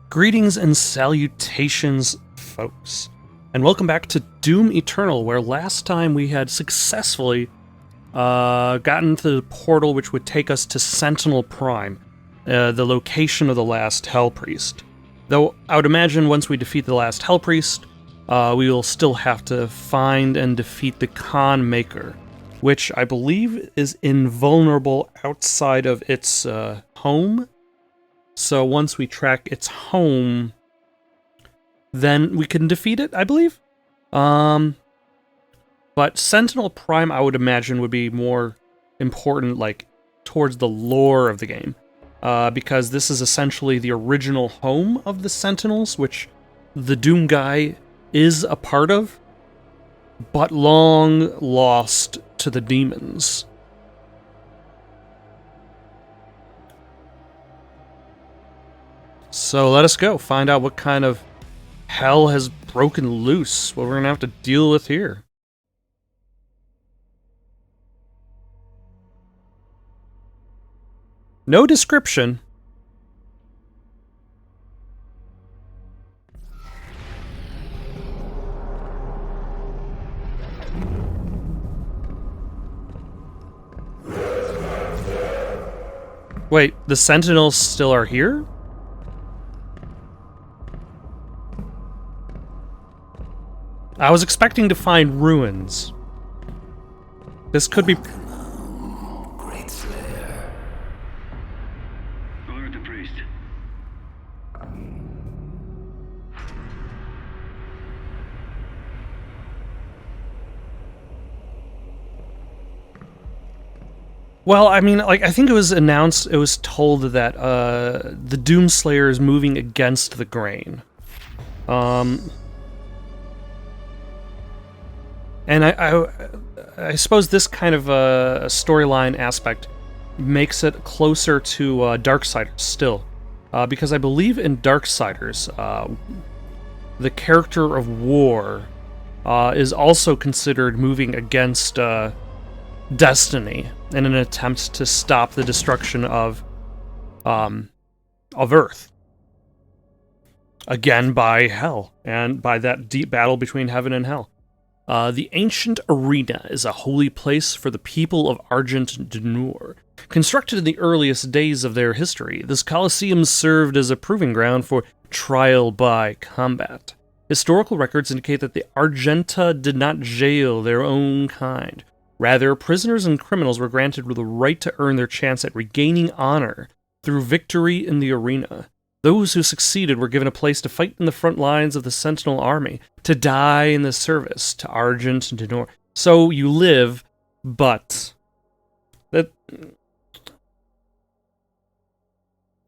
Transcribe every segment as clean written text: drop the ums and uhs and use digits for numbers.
Greetings and salutations, folks, and welcome back to Doom Eternal, where last time we had successfully gotten to the portal which would take us to Sentinal Prime, the location of the last Hell Priest. Though I would imagine once we defeat the last Hell Priest, we will still have to find and defeat the Khan Maker, which I believe is invulnerable outside of its home. So once we track its home, then we can defeat it, I believe. But Sentinel Prime, I would imagine, would be more important, like, towards the lore of the game. Because this is essentially the original home of the Sentinels, which the Doom guy is a part of, but long lost to the demons. So let us go, find out what kind of hell has broken loose, what we're gonna have to deal with here. No description. Wait, the Sentinels still are here? I was expecting to find ruins. This could be... Great Slayer. Alert the priest. Well, I mean, like, I think it was announced, it was told that the Doomslayer is moving against the grain. And I suppose this kind of a storyline aspect makes it closer to Darksiders still. Because I believe in Darksiders, the character of War is also considered moving against destiny in an attempt to stop the destruction of Earth. Again, by Hell, and by that deep battle between heaven and hell. The ancient arena is a holy place for the people of Argent D'Nur. Constructed in the earliest days of their history, this Colosseum served as a proving ground for trial by combat. Historical records indicate that the Argenta did not jail their own kind. Rather, prisoners and criminals were granted the right to earn their chance at regaining honor through victory in the arena. Those who succeeded were given a place to fight in the front lines of the Sentinel army, to die in the service to Argent D'Nur. So you live, but...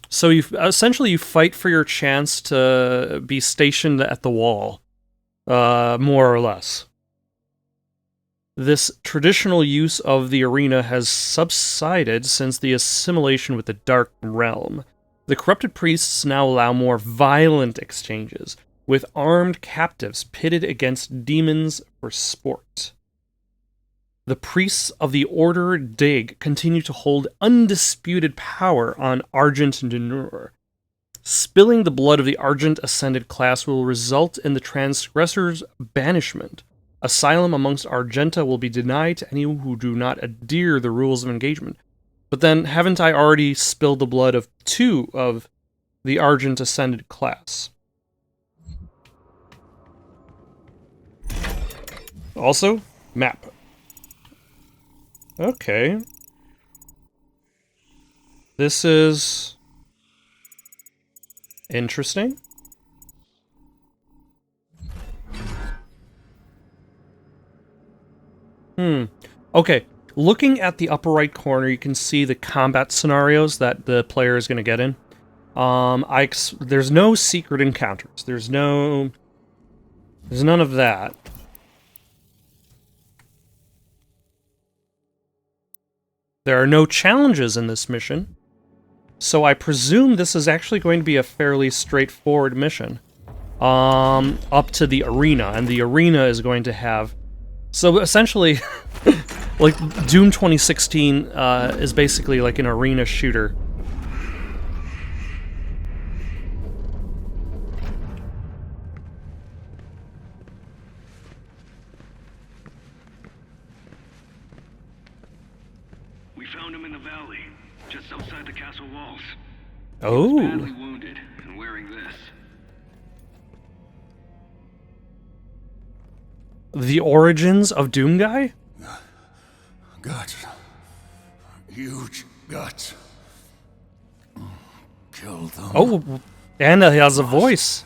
So you essentially you fight for your chance to be stationed at the wall, more or less. This traditional use of the arena has subsided since the assimilation with the Dark Realm. The corrupted priests now allow more violent exchanges, with armed captives pitted against demons for sport. The priests of the Order Dig continue to hold undisputed power on Argent D'Nur. Spilling the blood of the Argent Ascended class will result in the transgressor's banishment. Asylum amongst Argenta will be denied to any who do not adhere the rules of engagement. But then, haven't I already spilled the blood of 2 of the Argent Ascended class? Also, map. Okay. This is... interesting. Okay. Looking at the upper right corner, you can see the combat scenarios that the player is going to get in. There's no secret encounters. There's none of that. There are no challenges in this mission, so I presume this is actually going to be a fairly straightforward mission. Up to the arena, and the arena is going to have... So essentially... Like, Doom 2016 is basically like an arena shooter. outside the castle walls. Oh. Badly wounded and wearing this. The origins of Doom Guy? Guts. Huge guts. Kill them. Oh, and he has a voice.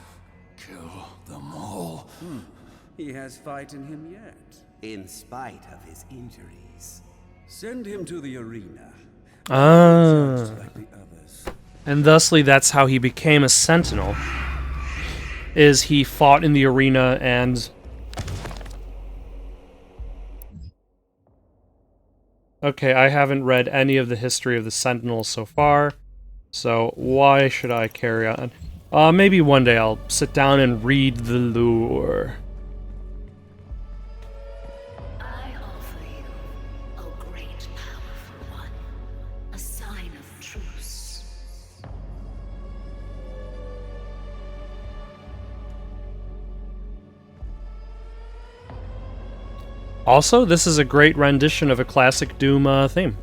Kill them all. He has fight in him yet, in spite of his injuries. Send him to the arena. Ah. Like the others. And thusly, that's how he became a Sentinel. Is he fought in the arena and... Okay, I haven't read any of the history of the Sentinels so far, so why should I carry on? Maybe one day I'll sit down and read the lore. I offer you a great powerful one, a sign of truce. Also, this is a great rendition of a classic Doom theme.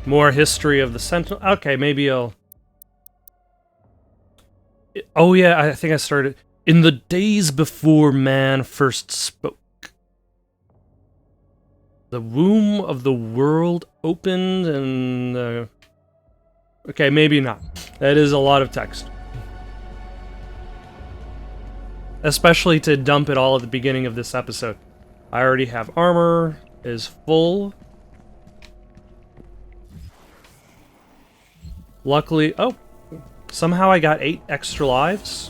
More history of the Sentinel. Okay, maybe I'll... Oh yeah, I think I started... In the days before man first spoke, the womb of the world opened and... Okay, maybe not. That is a lot of text. Especially to dump it all at the beginning of this episode. I already have armor, is full. Luckily, oh, somehow I got 8 extra lives,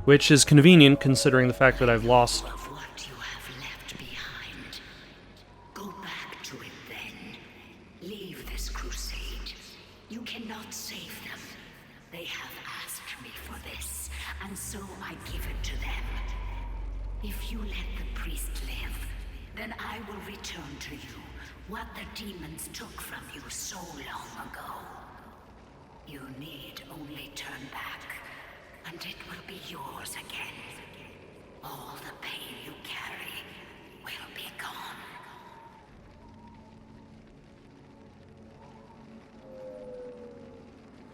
which is convenient considering the fact that I've lost. Of what you have left behind. Go back to it then. Leave this crusade. You cannot save them. They have asked me for this, and so I give it to them. If you let the priest live, then I will return to you what the demons took from you so long ago. You need only turn back, and it will be yours again. All the pain you carry will be gone.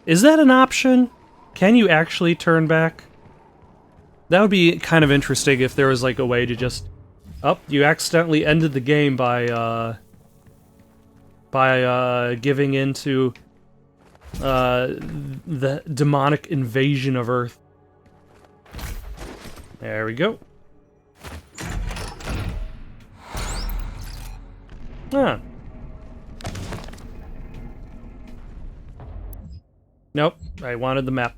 Is that an option? Can you actually turn back? That would be kind of interesting if there was like a way to just... Oh, you accidentally ended the game by giving into the demonic invasion of Earth. There we go. Ah. Nope, I wanted the map.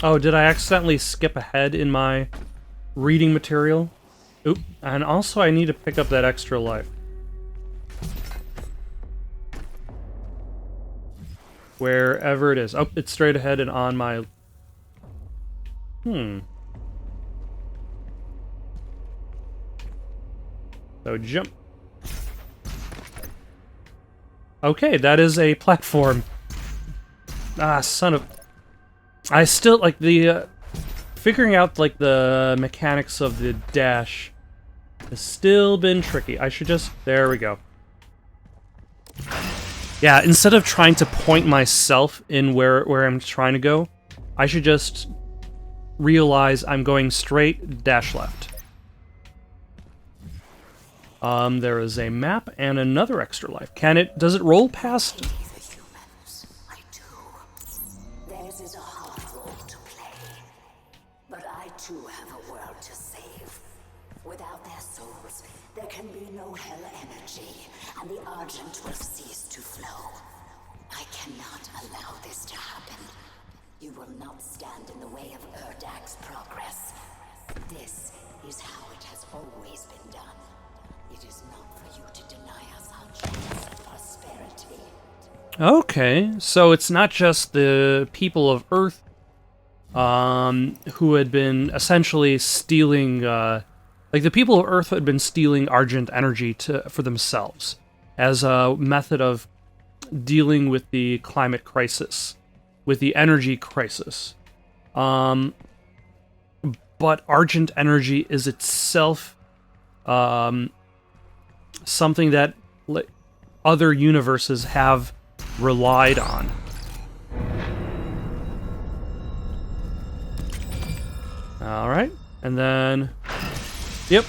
Oh, did I accidentally skip ahead in my reading material? Oop, and also I need to pick up that extra life. Wherever it is. Oh, it's straight ahead and on my... So jump. Okay, that is a platform. Ah, son of... I still, like, the... figuring out, like, the mechanics of the dash has still been tricky. I should just... There we go. Yeah, instead of trying to point myself in where I'm trying to go, I should just realize I'm going straight, dash left. There is a map and another extra life. Does it roll past? The humans, I do. Theirs is a hard role to play. But I too have a world to save. Without their souls, there can be no hell energy, and the Argent will cease to flow. I cannot allow this to happen. You will not stand in the way of Erdak's progress. This is how it has always been done. It is not for you to deny us our chance of prosperity. Okay, so it's not just the people of Earth who had been essentially stealing, like the people of Earth had been stealing Argent energy for themselves as a method of dealing with the climate crisis, with the energy crisis. But Argent energy is itself something that other universes have relied on. Alright, and then... Yep.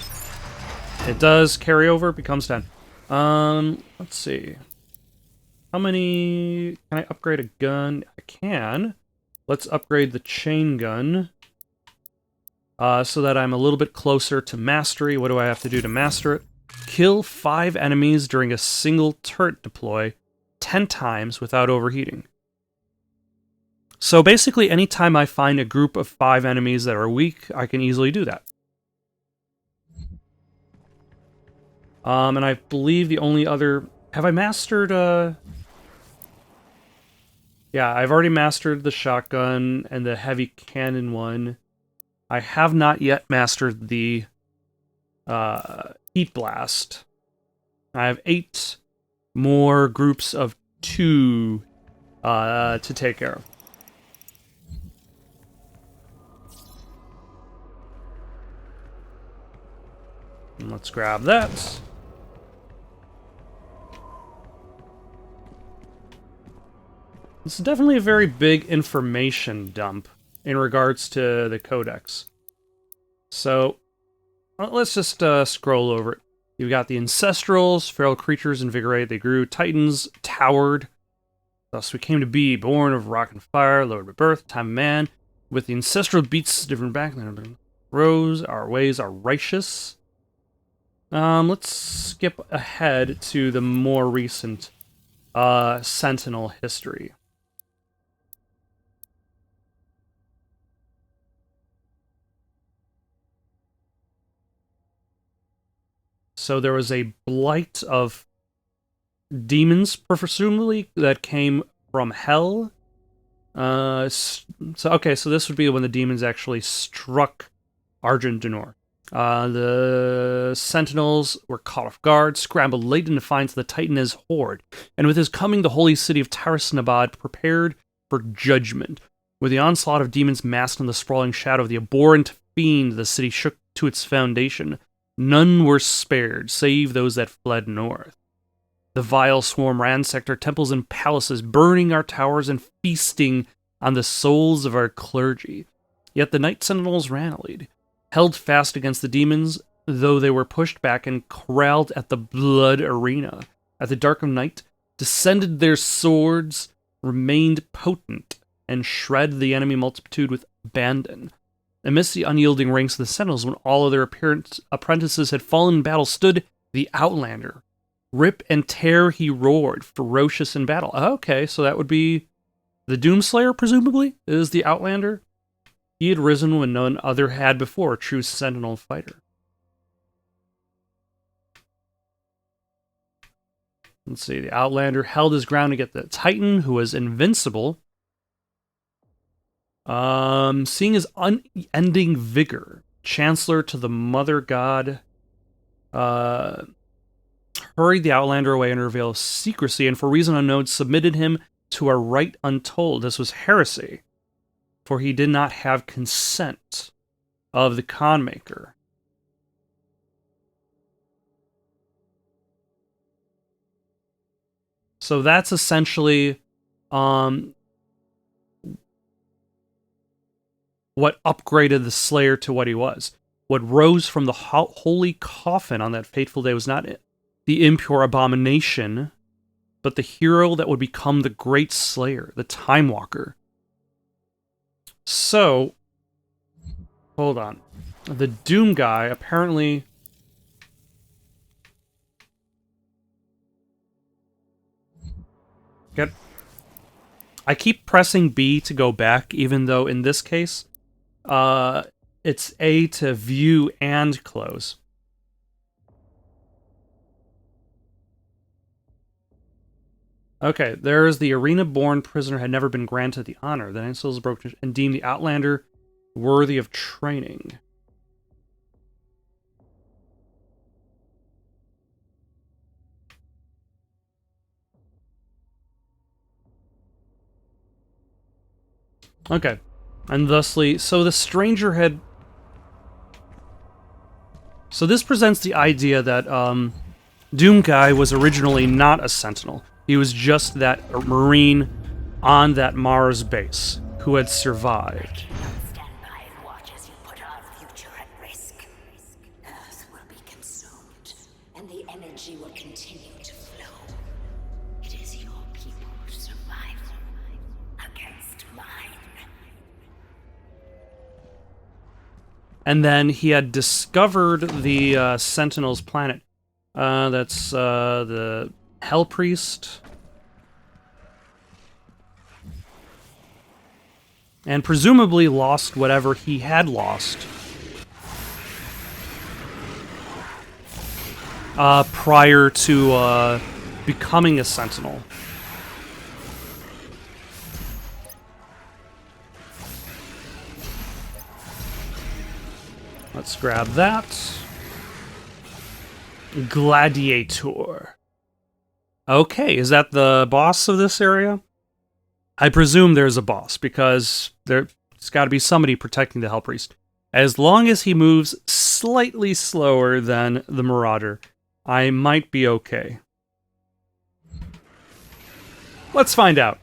It does carry over, becomes 10. Let's see. How many... Can I upgrade a gun? I can. Let's upgrade the chain gun. So that I'm a little bit closer to mastery. What do I have to do to master it? Kill 5 enemies during a single turret deploy 10 times without overheating. So basically, anytime I find a group of 5 enemies that are weak, I can easily do that. And I believe the only other... Have I mastered, Yeah, I've already mastered the shotgun and the heavy cannon one. I have not yet mastered the heat blast. I have 8 more groups of 2 to take care of. And let's grab that. This is definitely a very big information dump in regards to the codex. So, let's just scroll over it. You've got the Ancestrals, feral creatures invigorate, they grew, Titans towered. Thus we came to be, born of rock and fire, lowered by birth, time of man. With the ancestral beats different back, rose, our ways are righteous. Let's skip ahead to the more recent Sentinel history. So there was a blight of demons, presumably, that came from hell. So this would be when the demons actually struck Argent Denor. The Sentinels were caught off guard, scrambled late in defiance of the Titan's horde, and with his coming, the holy city of Taras-Nabad prepared for judgment. With the onslaught of demons masked in the sprawling shadow of the abhorrent fiend, the city shook to its foundation. None were spared, save those that fled north. The vile swarm ransacked our temples and palaces, burning our towers and feasting on the souls of our clergy. Yet the Night Sentinels rallied, held fast against the demons, though they were pushed back and corralled at the blood arena. At the dark of night, descended their swords, remained potent, and shred the enemy multitude with abandon. Amidst the unyielding ranks of the Sentinels, when all of their apprentices had fallen in battle, stood the Outlander. Rip and tear he roared, ferocious in battle. Okay, so that would be the Doomslayer, presumably, is the Outlander. He had risen when none other had before, a true Sentinel fighter. Let's see, the Outlander held his ground against the Titan, who was invincible. Seeing his unending vigor, Chancellor to the Mother God, hurried the Outlander away under a veil of secrecy, and for reason unknown, submitted him to a rite untold. This was heresy, for he did not have consent of the Conmaker. So that's essentially what upgraded the Slayer to what he was. What rose from the holy coffin on that fateful day was not the impure abomination, but the hero that would become the great Slayer, the Time Walker. So, hold on. The Doom guy apparently... I keep pressing B to go back, even though in this case, it's A to view and close. Okay, there's the arena-born prisoner had never been granted the honor. The Nine Souls broke and deemed the Outlander worthy of training. Okay. And thusly, so the stranger had... So this presents the idea that Doom Guy was originally not a Sentinel. He was just that Marine on that Mars base who had survived. Stand by and watch as you put our future at risk. Earth will be consumed, and the energy will continue to flow. It is your people's survival against mine. And then he had discovered the Sentinel's planet. That's the Hell Priest. And presumably lost whatever he had lost. Prior to becoming a Sentinel. Let's grab that. Gladiator. Okay, is that the boss of this area? I presume there's a boss, because there's got to be somebody protecting the Hell Priest. As long as he moves slightly slower than the Marauder, I might be okay. Let's find out.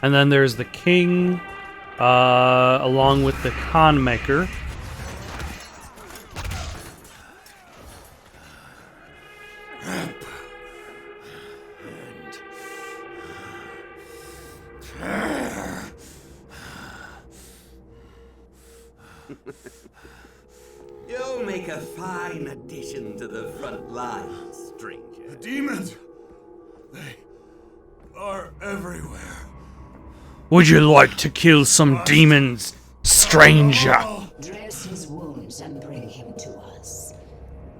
And then there's the king, along with the con maker. You'll make a fine addition to the front line, stranger. The demons! They are everywhere. Would you like to kill some demons, stranger? Dress his wounds and bring him to us.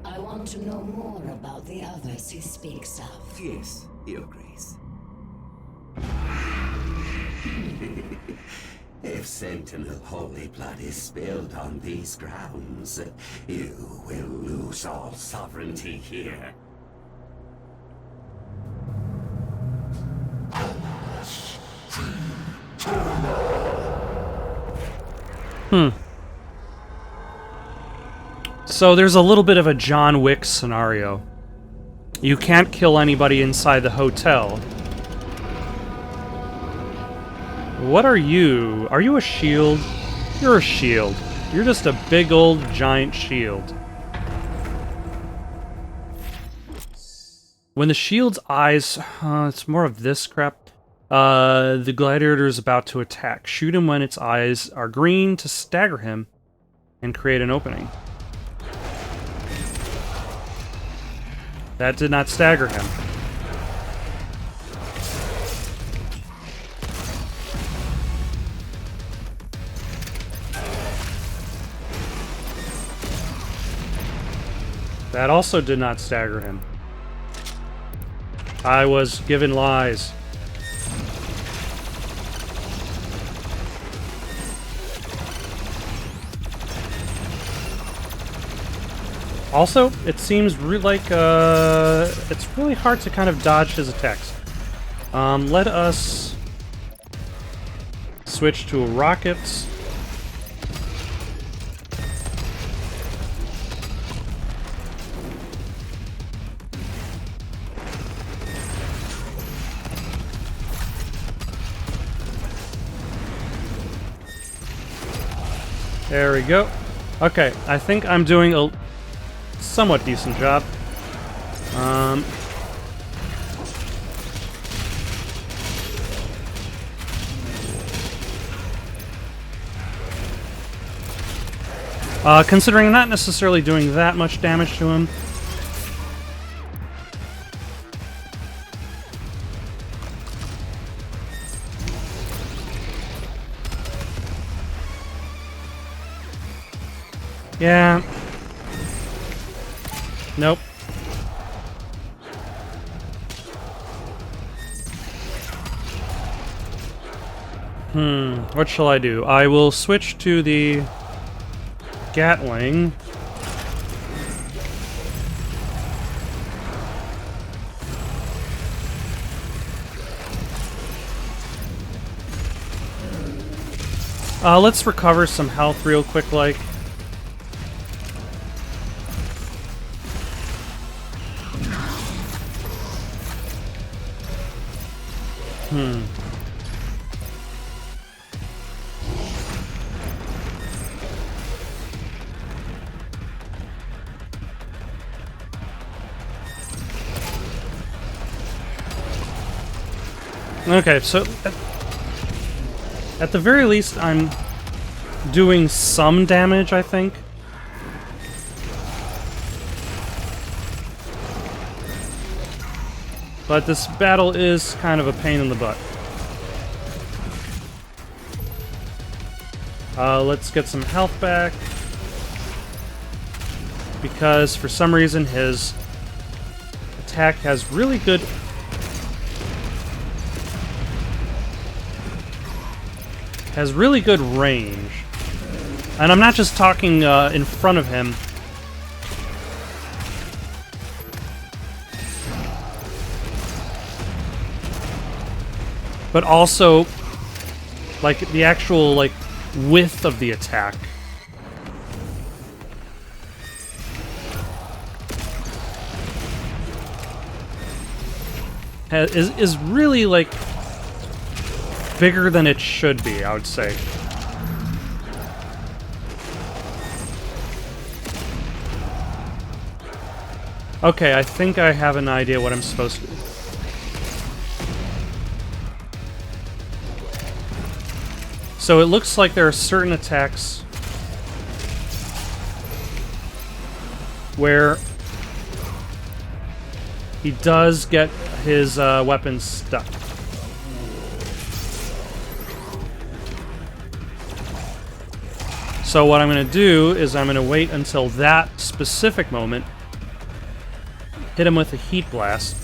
I want to know more about the others he speaks of. Yes, Your Grace. If Sentinel holy blood is spilled on these grounds, you will lose all sovereignty here. So there's a little bit of a John Wick scenario. You can't kill anybody inside the hotel. What are you? Are you a shield? You're a shield. You're just a big old giant shield. When the shield's eyes... it's more of this crap. The gladiator is about to attack. Shoot him when its eyes are green to stagger him and create an opening. That did not stagger him. That also did not stagger him. I was given lies. Also, it seems like it's really hard to kind of dodge his attacks. Let us switch to rockets. There we go. Okay, I think I'm doing a somewhat decent job. Considering I'm not necessarily doing that much damage to him. Yeah. Nope. What shall I do? I will switch to the Gatling. Let's recover some health real quick, like. Okay, so at the very least, I'm doing some damage, I think. But this battle is kind of a pain in the butt. Let's get some health back. Because for some reason his attack has really good... range. And I'm not just talking in front of him. But also, like, the actual, like, width of the attack. Is really, like, bigger than it should be, I would say. Okay, I think I have an idea what I'm supposed to do. So it looks like there are certain attacks where he does get his weapons stuck. So what I'm going to do is I'm going to wait until that specific moment, hit him with a heat blast.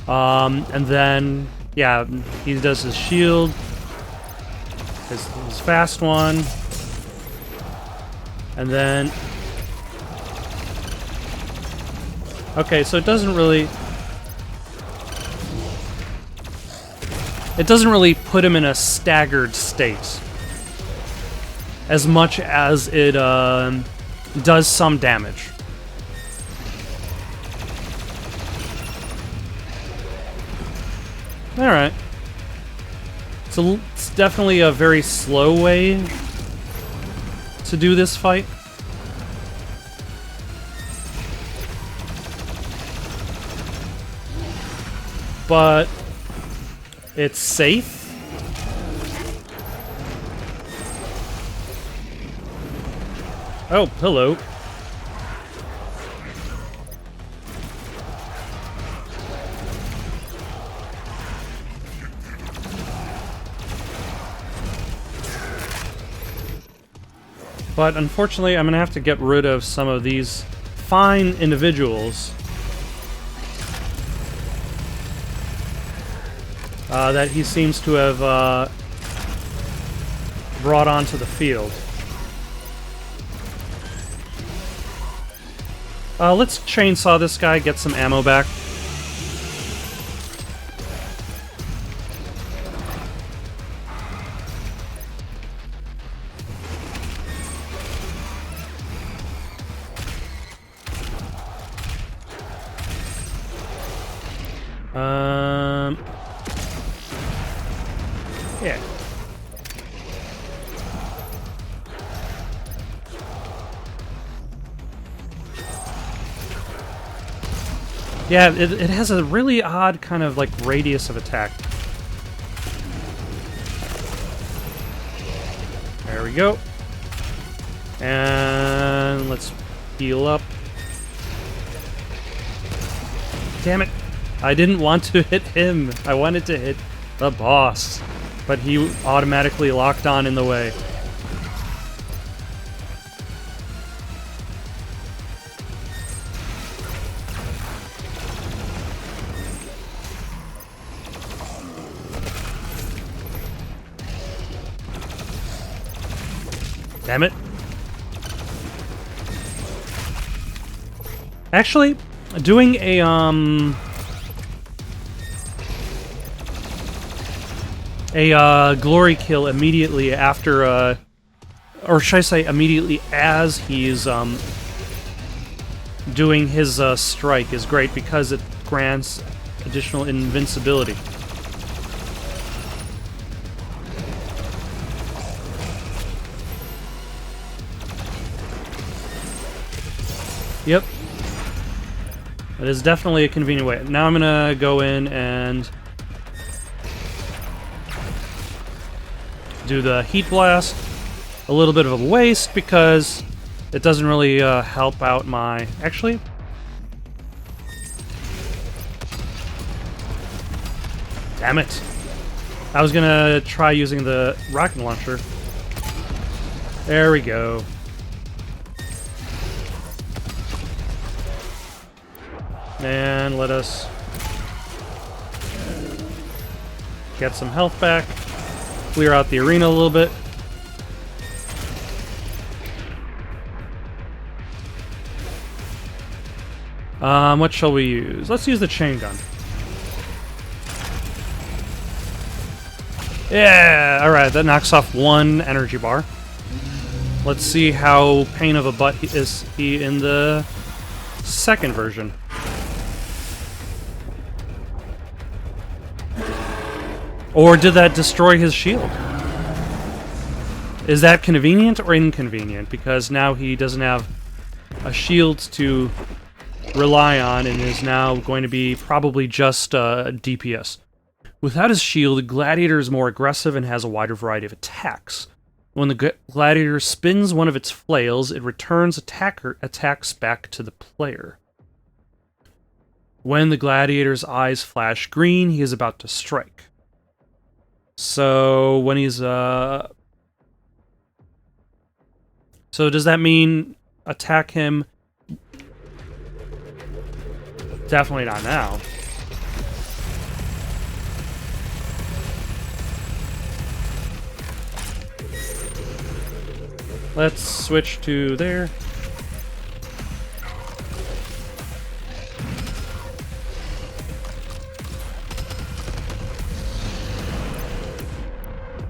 And then, yeah, he does his shield, his fast one, and then... Okay, so it doesn't really put him in a staggered state as much as it does some damage. Alright. So it's definitely a very slow way to do this fight. But it's safe. Oh, hello. But unfortunately, I'm going to have to get rid of some of these fine individuals that he seems to have brought onto the field. Let's chainsaw this guy, get some ammo back. Yeah. Yeah, it has a really odd kind of, like, radius of attack. There we go. And let's heal up. Damn it. I didn't want to hit him. I wanted to hit the boss. But he automatically locked on in the way. Damn it. Actually, doing a, a glory kill immediately after, or should I say immediately as he's doing his strike is great because it grants additional invincibility. Yep. That is definitely a convenient way. Now I'm gonna go in and do the heat blast. A little bit of a waste because it doesn't really help out my... Actually... Damn it. I was gonna try using the rocket launcher. There we go. And let us get some health back. Clear out the arena a little bit. What shall we use? Let's use the chain gun. Yeah! Alright, that knocks off one energy bar. Let's see how pain of a butt is he in the second version. Or did that destroy his shield? Is that convenient or inconvenient? Because now he doesn't have a shield to rely on and is now going to be probably just DPS. Without his shield, the gladiator is more aggressive and has a wider variety of attacks. When the gladiator spins one of its flails, it returns attacks back to the player. When the gladiator's eyes flash green, he is about to strike. So when he's so does that mean attack him? Definitely not now. Let's switch to there.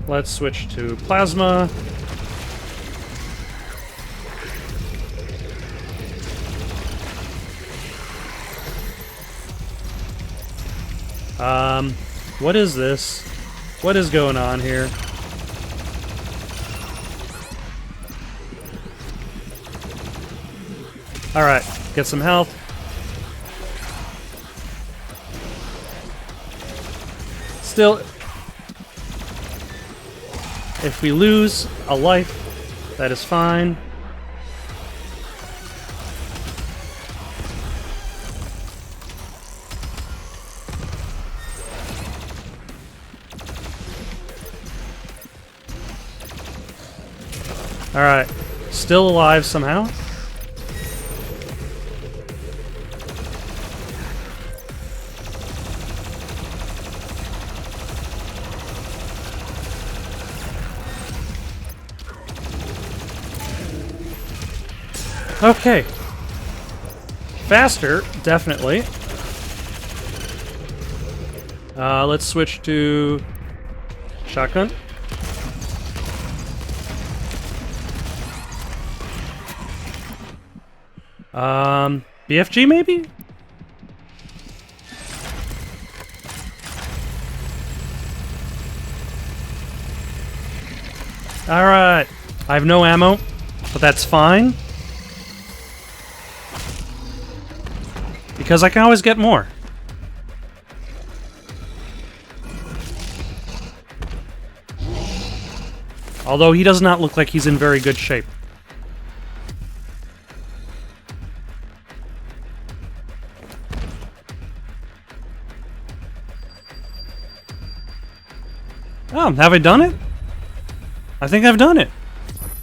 Let's switch to plasma. What is this? What is going on here? Alright, get some health. Still, if we lose a life, that is fine. Alright, still alive somehow. Okay. Faster, definitely. Let's switch to shotgun. BFG maybe? Alright. I have no ammo, but that's fine. Because I can always get more. Although he does not look like he's in very good shape. Oh, have I done it? I think I've done it.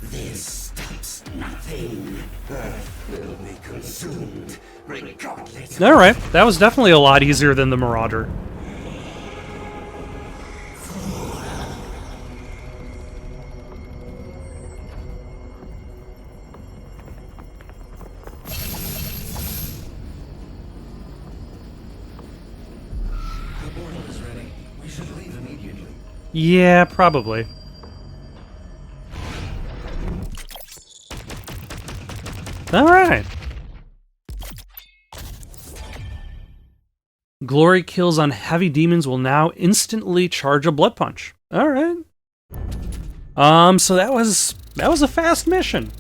This stops nothing. Earth will be consumed, regardless. Alright, that was definitely a lot easier than the Marauder. Yeah, probably. Alright. Glory kills on heavy demons will now instantly charge a blood punch. Alright. So that was a fast mission.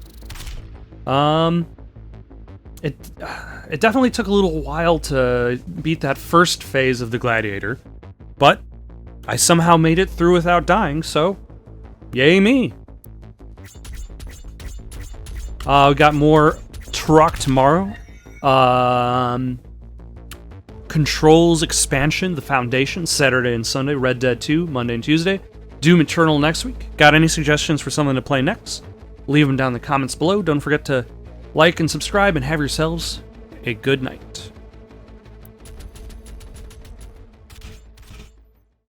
It definitely took a little while to beat that first phase of the Gladiator, but I somehow made it through without dying, so yay me. We got more Turok tomorrow. Controls expansion, the Foundation, Saturday and Sunday. Red Dead 2, Monday and Tuesday. Doom Eternal next week. Got any suggestions for something to play next? Leave them down in the comments below. Don't forget to like and subscribe, and have yourselves a good night.